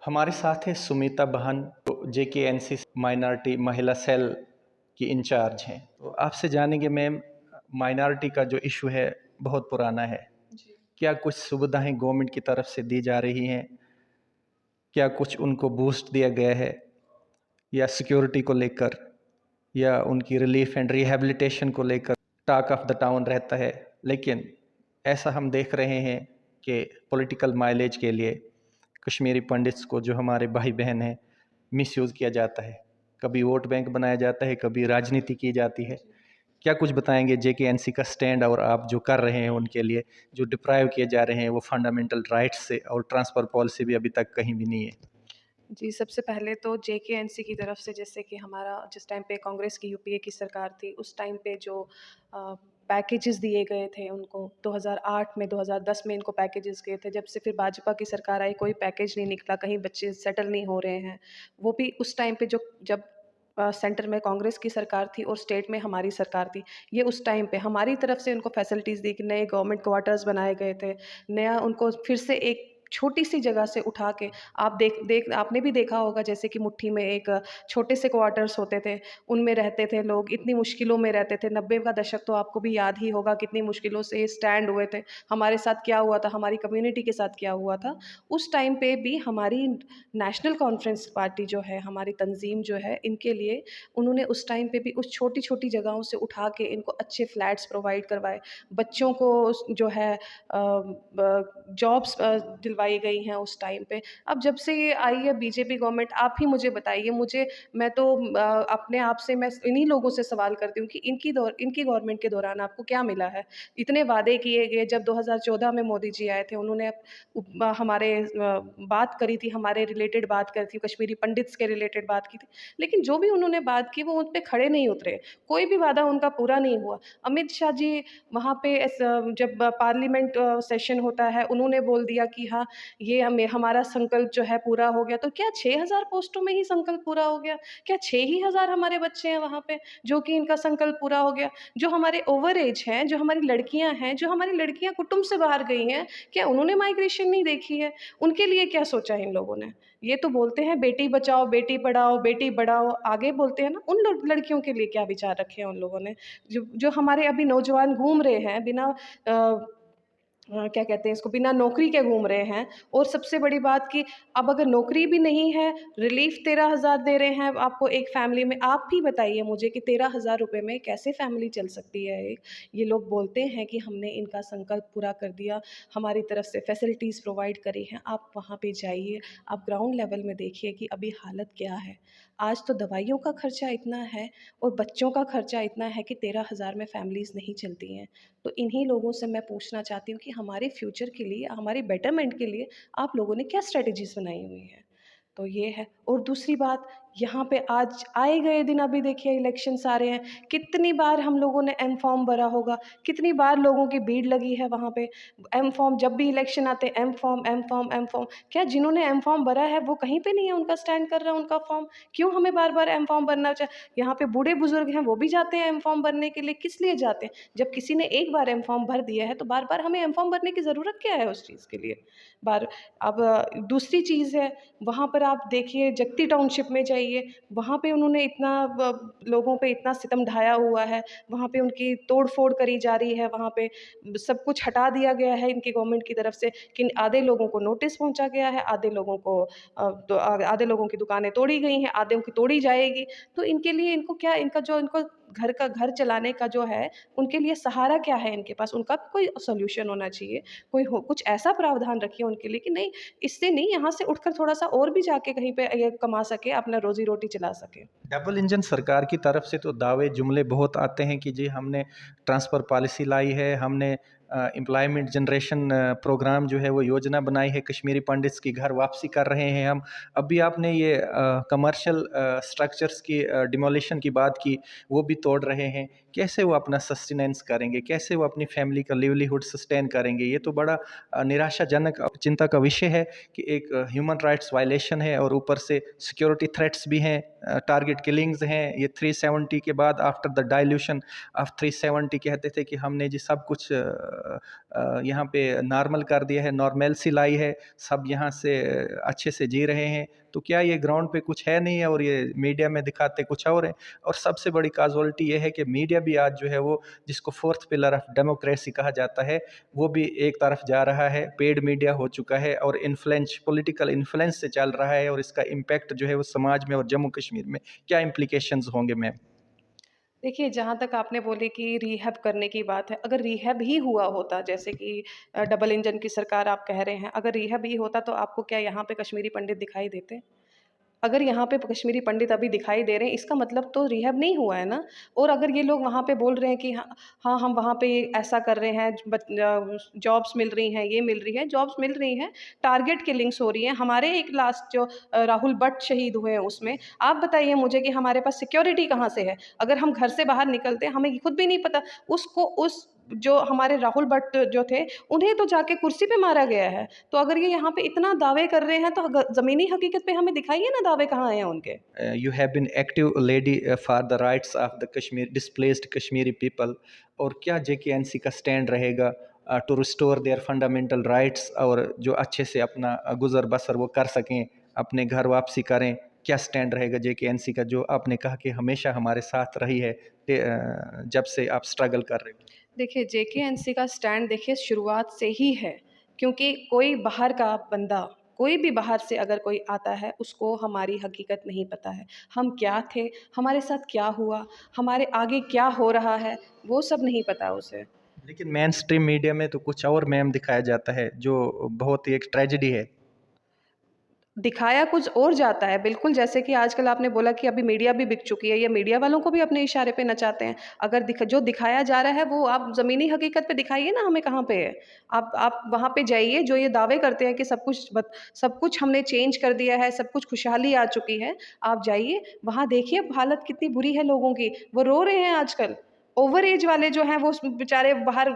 हमारे साथ है सुमिता बहन, JKNC माइनॉरिटी महिला सेल की इंचार्ज हैं। तो आपसे जानेंगे मैम, माइनॉरिटी का जो इशू है बहुत पुराना है। जी। क्या कुछ सुविधाएं गवर्नमेंट की तरफ से दी जा रही हैं? क्या कुछ उनको बूस्ट दिया गया है, या सिक्योरिटी को लेकर, या उनकी रिलीफ एंड रिहैबिलिटेशन को लेकर टॉक ऑफ द टाउन रहता है। लेकिन ऐसा हम देख रहे हैं कि पॉलिटिकल माइलेज के लिए कश्मीरी पंडित्स को, जो हमारे भाई बहन हैं, मिसयूज़ किया जाता है। कभी वोट बैंक बनाया जाता है, कभी राजनीति की जाती है। क्या कुछ बताएंगे JKNC का स्टैंड, और आप जो कर रहे हैं उनके लिए, जो डिप्राइव किए जा रहे हैं वो फंडामेंटल राइट्स से, और ट्रांसफ़र पॉलिसी भी अभी तक कहीं भी नहीं है। जी, सबसे पहले तो JKNC की तरफ से, जैसे कि हमारा जिस टाइम पे कांग्रेस की यूपीए की सरकार थी, उस टाइम पे जो पैकेजेस दिए गए थे उनको 2008 में, 2010 में इनको पैकेजेस गए थे। जब से फिर भाजपा की सरकार आई, कोई पैकेज नहीं निकला, कहीं बच्चे सेटल नहीं हो रहे हैं। वो भी उस टाइम पे जब सेंटर में कांग्रेस की सरकार थी और स्टेट में हमारी सरकार थी। ये उस टाइम पे हमारी तरफ से उनको फैसिलिटीज़ दी कि नए गवर्नमेंट क्वार्टर्स बनाए गए थे। नया उनको फिर से एक छोटी-सी जगह से उठा के, आप देख देख आपने भी देखा होगा, जैसे कि मुट्ठी में एक छोटे से क्वार्टर्स होते थे, उनमें रहते थे लोग, इतनी मुश्किलों में रहते थे। 90 का दशक तो आपको भी याद ही होगा, कितनी मुश्किलों से स्टैंड हुए थे। हमारे साथ क्या हुआ था, हमारी कम्युनिटी के साथ क्या हुआ था। उस टाइम पे भी हमारी नेशनल कॉन्फ्रेंस पार्टी जो है, हमारी तंज़ीम जो है, इनके लिए उन्होंने उस टाइम पे भी उस छोटी-छोटी जगहों से उठा के इनको अच्छे फ्लैट्स प्रोवाइड करवाए। बच्चों को जो है जॉब्स दिलवाई गई हैं उस टाइम पे। अब जब से ये आई है बीजेपी गवर्नमेंट, आप ही मुझे बताइए, मैं तो अपने आप से मैं इन्हीं लोगों से सवाल करती हूँ कि इनकी गवर्नमेंट के दौरान आपको क्या मिला है? इतने वादे किए गए, जब 2014 में मोदी जी आए थे, उन्होंने हमारे बात करी थी, हमारे रिलेटेड बात करी थी, कश्मीरी पंडित्स के रिलेटेड बात की थी। लेकिन जो भी उन्होंने बात की, वो उन पे खड़े नहीं उतरे। कोई भी वादा उनका पूरा नहीं हुआ। अमित शाह जी वहाँ पे जब पार्लियामेंट सेशन होता है, उन्होंने बोल दिया कि हाँ, ये हमारा संकल्प जो है पूरा हो गया। तो क्या 6000 पोस्टों में ही संकल्प पूरा हो गया? क्या 6 ही हज़ार हमारे बच्चे हैं वहाँ पे, जो कि इनका संकल्प पूरा हो गया? जो हमारे ओवर एज हैं, जो हमारी लड़कियाँ हैं, जो हमारी लड़कियाँ कुटुंब से बाहर गई हैं, क्या उन्होंने माइग्रेशन नहीं देखी है? उनके लिए क्या सोचा है इन लोगों ने? ये तो बोलते हैं बेटी बचाओ, बेटी पढ़ाओ, बेटी बढ़ाओ, आगे बोलते हैं ना, उन लड़कियों के लिए क्या विचार रखे हैं उन लोगों ने? जो जो हमारे अभी नौजवान घूम रहे हैं बिना क्या कहते हैं इसको, बिना नौकरी के घूम रहे हैं। और सबसे बड़ी बात कि अब अगर नौकरी भी नहीं है, रिलीफ 13,000 दे रहे हैं आपको एक फैमिली में। आप ही बताइए मुझे कि 13,000 रुपए में कैसे फैमिली चल सकती है एक? ये लोग बोलते हैं कि हमने इनका संकल्प पूरा कर दिया, हमारी तरफ से फैसिलिटीज़ प्रोवाइड करी हैं। आप वहाँ पे जाइए, आप ग्राउंड लेवल में देखिए कि अभी हालत क्या है। आज तो दवाइयों का खर्चा इतना है और बच्चों का खर्चा इतना है कि 13,000 में फैमिलीज़ नहीं चलती हैं। तो इन्हीं लोगों से मैं पूछना चाहती हूँ कि हमारे फ्यूचर के लिए, हमारी बेटरमेंट के लिए आप लोगों ने क्या स्ट्रैटेजीज़ बनाई हुई हैं? तो ये है। और दूसरी बात, यहाँ पे आज आए गए दिन अभी देखिए इलेक्शंस आ रहे हैं, कितनी बार हम लोगों ने एम फॉर्म भरा होगा, कितनी बार लोगों की भीड़ लगी है वहाँ पे। एम फॉर्म जब भी इलेक्शन आते हैं, M form, M form, M form. क्या जिन्होंने एम फॉर्म भरा है वो कहीं पे नहीं है, उनका स्टैंड कर रहा है उनका फॉर्म? क्यों हमें बार-बार एम फॉर्म भरना यहाँ पे बूढ़े-बुज़ुर्ग हैं, वो भी जाते हैं एम फॉर्म भरने के लिए, किस लिए जाते हैं? जब किसी ने एक बार एम फॉर्म भर दिया है, तो बार-बार हमें एम फॉर्म भरने की ज़रूरत क्या है उस चीज़ के लिए? बार अब दूसरी चीज़ है, वहाँ पर आप देखिए जगती टाउनशिप में जाइए, वहाँ पे उन्होंने इतना लोगों पे इतना सितम ढाया हुआ है, वहाँ पे उनकी तोड़-फोड़ करी जा रही है, वहाँ पे सब कुछ हटा दिया गया है इनकी गवर्नमेंट की तरफ से, कि आधे लोगों को नोटिस पहुँचा गया है, आधे लोगों को आधे लोगों की दुकानें तोड़ी गई हैं, आधों की तोड़ी जाएगी। तो इनके लिए, इनको क्या, इनका जो इनको घर चलाने का जो है, उनके लिए सहारा क्या है इनके पास? उनका भी कोई सॉल्यूशन होना चाहिए। कोई हो कुछ ऐसा प्रावधान रखिए उनके लिए कि नहीं, इससे नहीं, यहाँ से उठकर थोड़ा-सा और भी जाके कहीं पे ये कमा सके, अपना रोज़ी-रोटी चला सके। डबल इंजन सरकार की तरफ से तो दावे जुमले बहुत आते हैं कि जी हमने ट्रांसफ़र पॉलिसी लाई है, हमने एम्प्लॉयमेंट जनरेशन प्रोग्राम जो है वो योजना बनाई है, कश्मीरी पंडित्स की घर वापसी कर रहे हैं हम। अभी आपने ये कमर्शियल स्ट्रक्चर्स की डिमोलिशन की बात की, वो भी तोड़ रहे हैं। कैसे वो अपना सस्टेनेंस करेंगे? कैसे वो अपनी फैमिली का लिवलीहुड सस्टेन करेंगे? ये तो बड़ा निराशाजनक चिंता का विषय है कि एक ह्यूमन राइट्स वायलेशन है, और ऊपर से सिक्योरिटी थ्रेट्स भी हैं, टारगेट किलिंग्स हैं। ये 370 के बाद, आफ्टर द डाइल्यूशन ऑफ 370, कहते थे कि हमने जी सब कुछ यहाँ पे नॉर्मल कर दिया है, नॉर्मेलसी लाई है, सब यहाँ से अच्छे से जी रहे हैं। तो क्या ये ग्राउंड पे कुछ है नहीं है और ये मीडिया में दिखाते कुछ और है? और सबसे बड़ी काजुअलिटी ये है कि मीडिया भी आज जो है वो, जिसको फोर्थ पिलर ऑफ डेमोक्रेसी कहा जाता है, वो भी एक तरफ जा रहा है, पेड मीडिया हो चुका है और इन्फ्लुएंस, पॉलिटिकल इन्फ्लुएंस से चल रहा है। और इसका इम्पैक्ट जो है वो समाज में और जम्मू कश्मीर में क्या इम्प्लीकेशंस होंगे मैम? देखिए, जहाँ तक आपने बोली कि रिहैब करने की बात है, अगर रिहैब ही हुआ होता, जैसे कि डबल इंजन की सरकार आप कह रहे हैं, अगर रिहैब ही होता तो आपको क्या यहाँ पे कश्मीरी पंडित दिखाई देते? अगर यहाँ पे कश्मीरी पंडित अभी दिखाई दे रहे हैं, इसका मतलब तो रिहैब नहीं हुआ है ना। और अगर ये लोग वहाँ पे बोल रहे हैं कि हाँ हाँ, हम वहाँ पे ऐसा कर रहे हैं, जॉब्स मिल रही हैं, ये मिल रही है, जॉब्स मिल रही हैं, टारगेट किलिंग्स हो रही हैं। हमारे एक लास्ट जो राहुल भट्ट शहीद हुए हैं उसमें, आप बताइए मुझे कि हमारे पास सिक्योरिटी कहाँ से है? अगर हम घर से बाहर निकलते हैं, हमें खुद भी नहीं पता उसको, उस जो हमारे राहुल भट्ट जो थे, उन्हें तो जाके कुर्सी पे मारा गया है। तो अगर ये यहाँ पे इतना दावे कर रहे हैं, तो ज़मीनी हकीकत पे हमें दिखाइए ना दावे कहाँ हैं उनके। You have been active lady for the rights of the Kashmir displaced Kashmiri people. और क्या JKNC का स्टैंड रहेगा to restore their fundamental rights, और जो अच्छे से अपना गुजर बसर वो कर सकें, अपने घर वापसी करें? क्या स्टैंड रहेगा JKNC का, जो आपने कहा कि हमेशा हमारे साथ रही है जब से आप स्ट्रगल कर रहे हो? देखिए, जेकेएनसी का स्टैंड देखिए शुरुआत से ही है, क्योंकि कोई बाहर का बंदा, कोई भी बाहर से अगर कोई आता है, उसको हमारी हकीकत नहीं पता है। हम क्या थे, हमारे साथ क्या हुआ, हमारे आगे क्या हो रहा है, वो सब नहीं पता उसे। लेकिन मेन स्ट्रीम मीडिया में तो कुछ और मैम दिखाया जाता है, जो बहुत ही एक ट्रेजेडी है। दिखाया कुछ और जाता है, बिल्कुल, जैसे कि आजकल आपने बोला कि अभी मीडिया भी बिक चुकी है, ये मीडिया वालों को भी अपने इशारे पे नचाते हैं। अगर जो दिखाया जा रहा है वो आप ज़मीनी हकीकत पे दिखाइए ना हमें कहाँ पे है। आप वहाँ पे जाइए, जो ये दावे करते हैं कि सब कुछ हमने चेंज कर दिया है, सब कुछ खुशहाली आ चुकी है। आप जाइए, वहाँ देखिए हालत कितनी बुरी है लोगों की, वो रो रहे हैं आजकल। ओवर एज वाले जो हैं वो बेचारे बाहर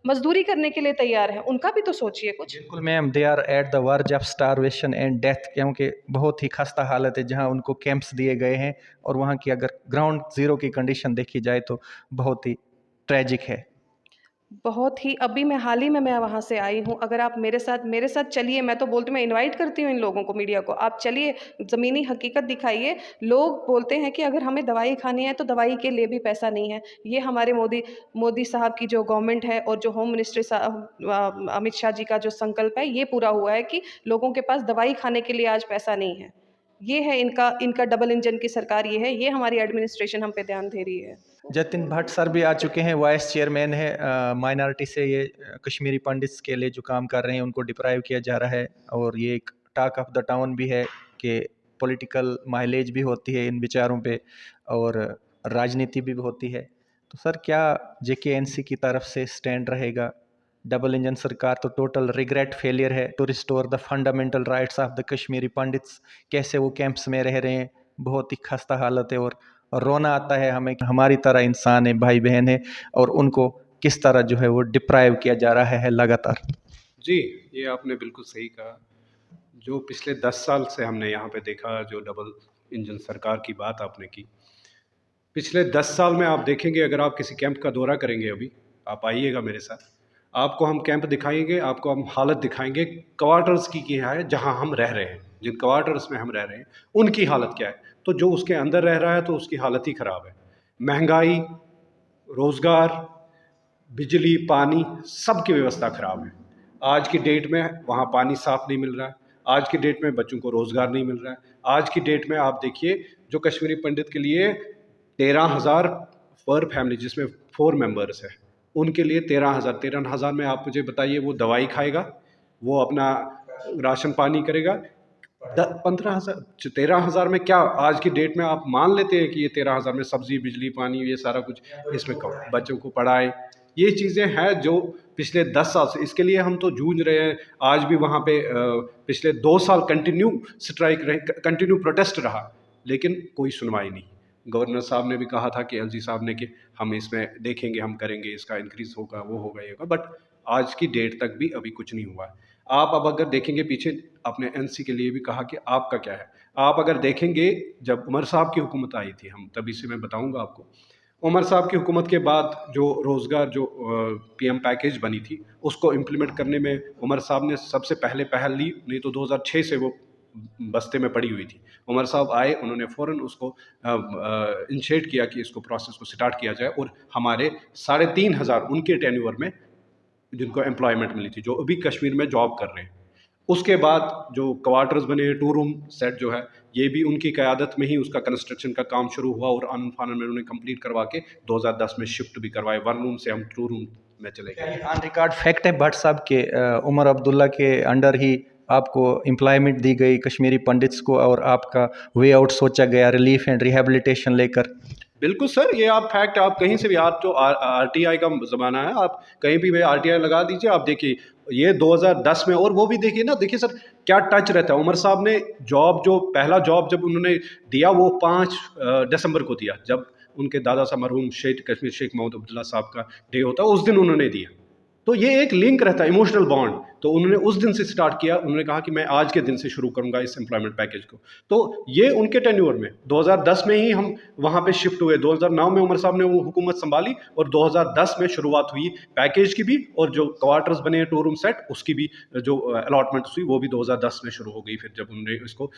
मज़दूरी करने के लिए तैयार हैं, उनका भी तो सोचिए कुछ। बिल्कुल ma'am, they are at the verge of starvation and death, क्योंकि बहुत ही खस्ता हालत है जहां उनको कैंप्स दिए गए हैं। और वहां की अगर ग्राउंड ज़ीरो की कंडीशन देखी जाए तो बहुत ही ट्रेजिक है। बहुत ही, अभी मैं हाल ही में मैं वहाँ से आई हूँ। अगर आप मेरे साथ चलिए, मैं तो बोलती हूँ, मैं इनवाइट करती हूँ इन लोगों को, मीडिया को, आप चलिए, ज़मीनी हकीकत दिखाइए। लोग बोलते हैं कि अगर हमें दवाई खानी है तो दवाई के लिए भी पैसा नहीं है। ये हमारे मोदी साहब की जो गवर्नमेंट है और जो होम मिनिस्टर साहब अमित शाह जी का जो संकल्प है, ये पूरा हुआ है कि लोगों के पास दवाई खाने के लिए आज पैसा नहीं है। ये है इनका इनका डबल इंजन की सरकार, ये है, ये हमारी एडमिनिस्ट्रेशन हम पे ध्यान दे रही है। जतिन भट्ट सर भी आ चुके हैं, वाइस चेयरमैन है माइनॉरिटी से। ये कश्मीरी पंडित्स के लिए जो काम कर रहे हैं उनको डिप्राइव किया जा रहा है, और ये एक टॉक ऑफ द टाउन भी है कि पॉलिटिकल माइलेज भी होती है इन विचारों पे और राजनीति भी होती है। तो सर, क्या JKNC की तरफ से स्टैंड रहेगा? डबल इंजन सरकार तो टोटल रिग्रेट फेलियर है to restore the fundamental rights of the Kashmiri Pandits. कैसे वो कैंप्स में रह रहे हैं, बहुत ही खस्ता हालत है। और रोना आता है हमें कि हमारी तरह इंसान है, भाई बहन है, और उनको किस तरह जो है वो डिप्राइव किया जा रहा है लगातार। जी, ये आपने बिल्कुल सही कहा। जो पिछले 10 साल से हमने यहाँ पे देखा, जो डबल इंजन सरकार की बात आपने की, पिछले 10 साल में आप देखेंगे, अगर आप किसी कैंप का दौरा करेंगे, अभी आप आइएगा मेरे साथ, आपको हम कैंप दिखाएंगे, आपको हम हालत दिखाएंगे क्वार्टर्स की क्या है, जहाँ हम रह रहे हैं, जिन क्वार्टर्स में हम रह रहे हैं उनकी हालत क्या है। तो जो उसके अंदर रह रहा है तो उसकी हालत ही ख़राब है। महंगाई, रोज़गार, बिजली, पानी, सब की व्यवस्था ख़राब है। आज की डेट में वहाँ पानी साफ़ नहीं मिल रहा है, आज की डेट में बच्चों को रोज़गार नहीं मिल रहा है। आज की डेट में आप देखिए, जो कश्मीरी पंडित के लिए 13,000 पर फैमिली, जिसमें 4 मेंबर्स हैं, उनके लिए 13,000 में आप मुझे बताइए वो दवाई खाएगा, वो अपना राशन पानी करेगा। 15,000 13,000 में क्या, आज की डेट में आप मान लेते हैं कि ये 13,000 में सब्जी, बिजली, पानी, ये सारा कुछ इसमें बच्चों को पढ़ाए, ये चीज़ें हैं जो पिछले 10 साल से, इसके लिए हम तो जूझ रहे हैं। आज भी वहाँ पे पिछले 2 साल कंटिन्यू स्ट्राइक रहे, कंटिन्यू प्रोटेस्ट रहा, लेकिन कोई सुनवाई नहीं। गवर्नर साहब ने भी कहा था कि LG साहब ने कि हम इसमें देखेंगे, हम करेंगे, इसका इंक्रीज़ होगा, वो होगा, ये होगा, बट आज की डेट तक भी अभी कुछ नहीं हुआ है। आप अब अगर देखेंगे पीछे, आपने NC के लिए भी कहा कि आपका क्या है, आप अगर देखेंगे जब उमर साहब की हुकूमत आई थी, हम तभी से मैं बताऊंगा आपको, उमर साहब की हुकूमत के बाद जो रोज़गार जो पीएम पैकेज बनी थी उसको इम्प्लीमेंट करने में उमर साहब ने सबसे पहले पहल ली, नहीं तो 2006 से वो बस्ते में पड़ी हुई थी। उमर साहब आए, उन्होंने फ़ौरन उसको इनिशिएट किया कि इसको प्रोसेस को स्टार्ट किया जाए और हमारे 3,500 उनके टेन्योर में जिनको एम्प्लॉयमेंट मिली थी, जो अभी कश्मीर में जॉब कर रहे हैं। उसके बाद जो क्वार्टर्स बने, 2 रूम सेट जो है, ये भी उनकी क़यादत में ही उसका कंस्ट्रक्शन का काम शुरू हुआ और आनन फानन में उन्होंने कंप्लीट करवा के 2010 में शिफ्ट भी करवाए। 1 रूम से हम 2 रूम में चले गए। ऑन रिकॉर्ड फैक्ट है भट्ट साहब के उमर अब्दुल्ला के अंडर ही आपको एम्प्लॉयमेंट दी गई कश्मीरी पंडित्स को और आपका वे आउट सोचा गया रिलीफ एंड रिहेबिलिटेशन लेकर? बिल्कुल सर, ये आप फैक्ट आप कहीं से भी, आज तो आरटीआई का ज़माना है, आप कहीं भी आरटीआई लगा दीजिए, आप देखिए ये 2010 में। और वो भी देखिए ना, देखिए सर क्या टच रहता है। उमर साहब ने जो पहला जॉब जब उन्होंने दिया वो 5 दिसंबर को दिया, जब उनके दादा साहब मरहूम कश्मीर शेख मोहम्मद अब्दुल्ला साहब का डे होता है, उस दिन उन्होंने दिया। तो ये एक लिंक रहता है, इमोशनल बॉन्ड। तो उन्होंने उस दिन से स्टार्ट किया, उन्होंने कहा कि मैं आज के दिन से शुरू करूंगा इस एम्प्लॉयमेंट पैकेज को। तो ये उनके टेन्योर में 2010 में ही हम वहाँ पे शिफ्ट हुए। 2009 में उमर साहब ने वो हुकूमत संभाली और 2010 में शुरुआत हुई पैकेज की भी, और जो क्वार्टर्स बने 2 रूम सेट उसकी भी जो अलॉटमेंट हुई वो भी 2010 में शुरू हो गई। फिर जब उन्होंने इसको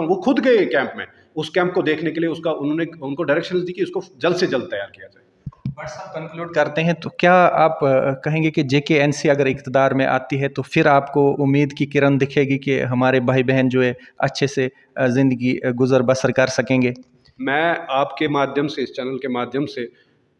वो खुद गए कैंप में, उस कैंप को देखने के लिए, उन्होंने उनको डायरेक्शन दी कि इसको जल्द से जल्द तैयार किया जाए। बट साहब कंक्लूड करते हैं तो क्या आप कहेंगे कि जेकेएनसी अगर इक़्तिदार में आती है तो फिर आपको उम्मीद की किरण दिखेगी कि हमारे भाई बहन जो है अच्छे से ज़िंदगी गुजर बसर कर सकेंगे? मैं आपके माध्यम से, इस चैनल के माध्यम से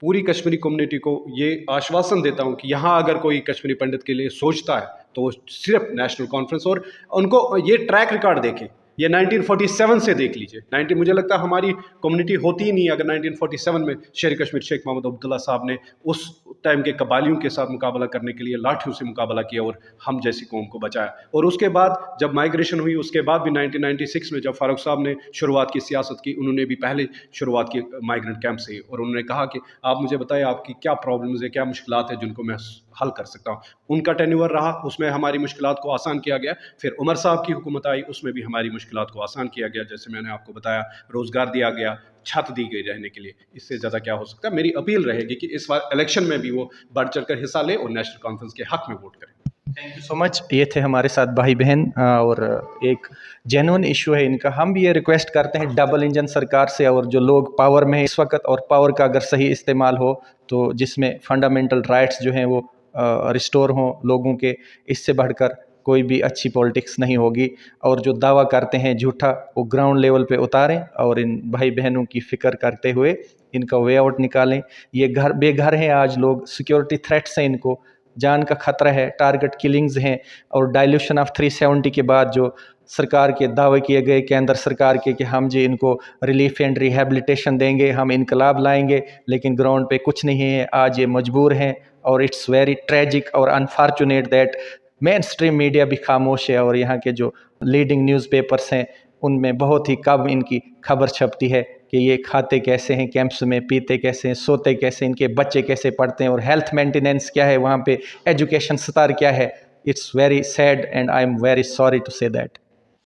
पूरी कश्मीरी कम्युनिटी को ये आश्वासन देता हूँ कि यहाँ अगर कोई कश्मीरी पंडित के लिए सोचता है तो वो सिर्फ नेशनल कॉन्फ्रेंस, और उनको ये ट्रैक रिकॉर्ड देखे, ये 1947 से देख लीजिए। मुझे लगता है हमारी कम्युनिटी होती ही नहीं अगर 1947 में शेर कश्मीर शेख मोहम्मद अब्दुल्ला साहब ने उस टाइम के कबालियों के साथ मुकाबला करने के लिए लाठियों से मुकाबला किया और हम जैसी कौम को बचाया। और उसके बाद जब माइग्रेशन हुई, उसके बाद भी 1996 में जब फारूक साहब ने शुरुआत की सियासत की, उन्होंने भी पहले शुरुआत की माइग्रेंट कैंप से, और उन्होंने कहा कि आप मुझे बताएं आपकी क्या प्रॉब्लम्स है, क्या मुश्किलात है जिनको मैं हल कर सकता हूँ। उनका टेन्योर रहा, उसमें हमारी मुश्किलात को आसान किया गया। फिर उमर साहब की हुकूमत आई, उसमें भी हमारी मुश्किलात को आसान किया गया। जैसे मैंने आपको बताया, रोज़गार दिया गया, छत दी गई रहने के लिए। इससे ज़्यादा क्या हो सकता है? मेरी अपील रहेगी कि इस बार इलेक्शन में भी वो बढ़ चढ़ कर हिस्सा ले और नेशनल कॉन्फ्रेंस के हक में वोट करें। Thank you so much. ये थे हमारे साथ भाई बहन, और एक जेन्युइन इशू है इनका। हम भी ये रिक्वेस्ट करते हैं डबल इंजन सरकार से, और जो लोग पावर में है इस वक्त, और पावर का अगर सही इस्तेमाल हो तो जिसमें फंडामेंटल राइट्स जो हैं वो रिस्टोर हों लोगों के, इससे बढ़कर कोई भी अच्छी पॉलिटिक्स नहीं होगी। और जो दावा करते हैं झूठा, वो ग्राउंड लेवल पे उतारें और इन भाई बहनों की फ़िक्र करते हुए इनका वे आउट निकालें। ये बेघर हैं आज लोग, सिक्योरिटी थ्रेट्स हैं, इनको जान का खतरा है, टारगेट किलिंग्स हैं। और डाइल्यूशन ऑफ 370 के बाद जो सरकार के दावे किए गए केंद्र सरकार के कि हम जी इनको रिलीफ एंड रिहेबिलिटेशन देंगे, हम इनकलाब लाएंगे, लेकिन ग्राउंड पे कुछ नहीं है। आज ये मजबूर हैं, और इट्स वेरी ट्रेजिक और unfortunate that main stream media भी खामोश है, और यहाँ के जो लीडिंग न्यूज़पेपर्स हैं उनमें बहुत ही कम इनकी खबर छपती है कि ये खाते कैसे हैं कैंप्स में, पीते कैसे हैं, सोते कैसे, इनके बच्चे कैसे पढ़ते हैं, और हेल्थ मेंटेनेंस क्या है वहाँ पे, एजुकेशन स्तर क्या है। It's very sad and I am very sorry to say that.